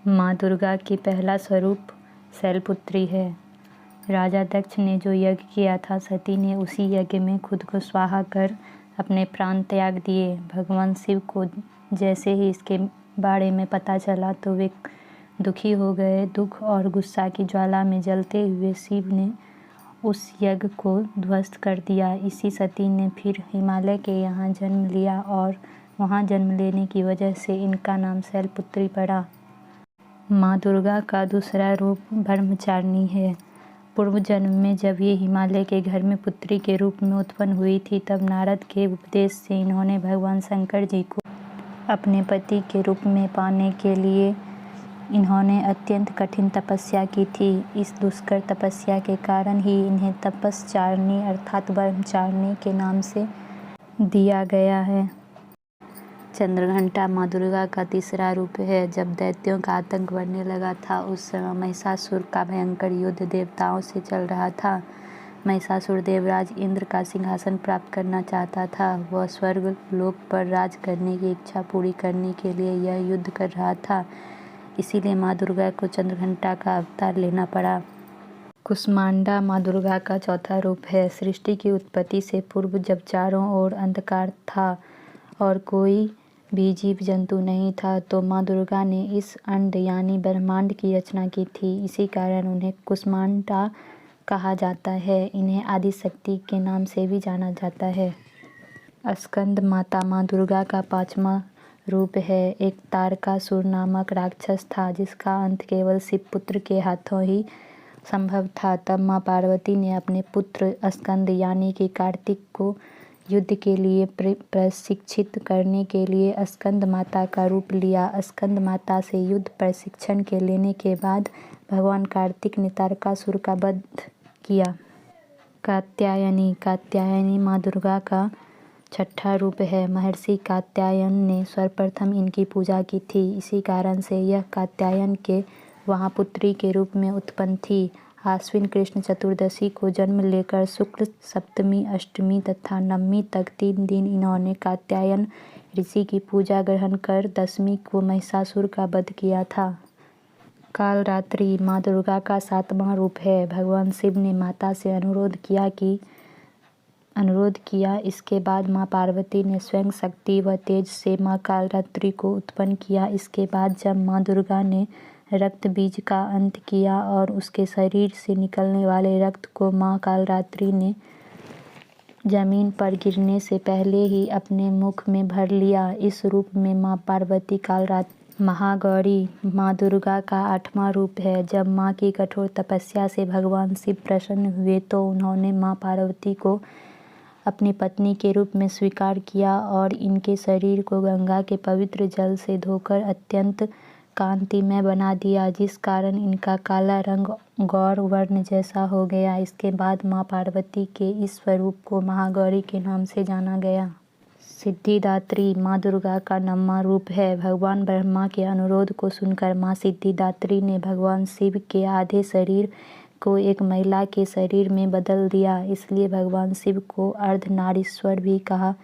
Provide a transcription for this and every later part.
माँ दुर्गा की पहला स्वरूप शैलपुत्री है। राजा दक्ष ने जो यज्ञ किया था, सती ने उसी यज्ञ में खुद को स्वाहा कर अपने प्राण त्याग दिए। भगवान शिव को जैसे ही इसके बारे में पता चला तो वे दुखी हो गए। दुख और गुस्सा की ज्वाला में जलते हुए शिव ने उस यज्ञ को ध्वस्त कर दिया। इसी सती ने फिर हिमालय के यहाँ जन्म लिया और वहाँ जन्म लेने की वजह से इनका नाम शैलपुत्री पड़ा। माँ दुर्गा का दूसरा रूप ब्रह्मचारिणी है। पूर्व जन्म में जब ये हिमालय के घर में पुत्री के रूप में उत्पन्न हुई थी, तब नारद के उपदेश से इन्होंने भगवान शंकर जी को अपने पति के रूप में पाने के लिए इन्होंने अत्यंत कठिन तपस्या की थी। इस दुष्कर तपस्या के कारण ही इन्हें तपस्चारिणी अर्थात ब्रह्मचारिणी के नाम से दिया गया है। चंद्रघंटा माँ दुर्गा का तीसरा रूप है। जब दैत्यों का आतंक बढ़ने लगा था, उस समय महिषासुर का भयंकर युद्ध देवताओं से चल रहा था। महिषासुर देवराज इंद्र का सिंहासन प्राप्त करना चाहता था। वह स्वर्ग लोक पर राज करने की इच्छा पूरी करने के लिए यह युद्ध कर रहा था। इसीलिए माँ दुर्गा को चंद्रघंटा का अवतार लेना पड़ा। कुष्मांडा माँ दुर्गा का चौथा रूप है। सृष्टि की उत्पत्ति से पूर्व जब चारों ओर अंधकार था और कोई भी जीव जंतु नहीं था, तो माँ दुर्गा ने इस अंड यानी ब्रह्मांड की रचना की थी। इसी कारण उन्हें कुष्मांडा कहा जाता है। इन्हें आदिशक्ति के नाम से भी जाना जाता है। स्कंद माता माँ दुर्गा का पांचवा रूप है। एक तारकासुर नामक राक्षस था, जिसका अंत केवल शिवपुत्र के हाथों ही संभव था। तब माँ पार्वती ने अपने पुत्र स्कंद यानी कि कार्तिक को युद्ध के लिए प्रशिक्षित करने के लिए स्कंद माता का रूप लिया। स्कंद माता से युद्ध प्रशिक्षण के लेने के बाद भगवान कार्तिक ने तारकासुर का वध किया। कात्यायनी माँ दुर्गा का छठा रूप है। महर्षि कात्यायन ने सर्वप्रथम इनकी पूजा की थी। इसी कारण से यह कात्यायन के वहाँ पुत्री के रूप में उत्पन्न थी। आश्विन कृष्ण चतुर्दशी को जन्म लेकर शुक्ल सप्तमी, अष्टमी तथा नवमी तक 3 दिन इन्होंने कात्यायन ऋषि की पूजा ग्रहण कर दशमी को महिषासुर का वध किया था। कालरात्रि माँ दुर्गा का 7वां रूप है। भगवान शिव ने माता से अनुरोध किया। इसके बाद माँ पार्वती ने स्वयं शक्ति व तेज से माँ कालरात्रि को उत्पन्न किया। इसके बाद जब माँ दुर्गा ने रक्त बीज का अंत किया और उसके शरीर से निकलने वाले रक्त को माँ कालरात्रि ने जमीन पर गिरने से पहले ही अपने मुख में भर लिया। इस रूप में माँ पार्वती कालरात्रि महागौरी माँ दुर्गा का 8वां रूप है। जब माँ की कठोर तपस्या से भगवान शिव प्रसन्न हुए तो उन्होंने माँ पार्वती को अपनी पत्नी के रूप में स्वीकार किया और इनके शरीर को गंगा के पवित्र जल से धोकर अत्यंत कांतिमय बना दिया, जिस कारण इनका काला रंग गौर वर्ण जैसा हो गया। इसके बाद माँ पार्वती के इस स्वरूप को महागौरी के नाम से जाना गया। सिद्धिदात्री माँ दुर्गा का 9वां रूप है। भगवान ब्रह्मा के अनुरोध को सुनकर माँ सिद्धिदात्री ने भगवान शिव के आधे शरीर को एक महिला के शरीर में बदल दिया। इसलिए भगवान शिव को अर्धनारीश्वर भी कहा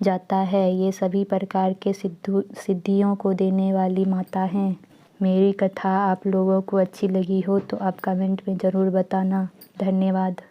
जाता है। ये सभी प्रकार के सिद्धियों को देने वाली माता हैं। मेरी कथा आप लोगों को अच्छी लगी हो तो आप कमेंट में ज़रूर बताना। धन्यवाद।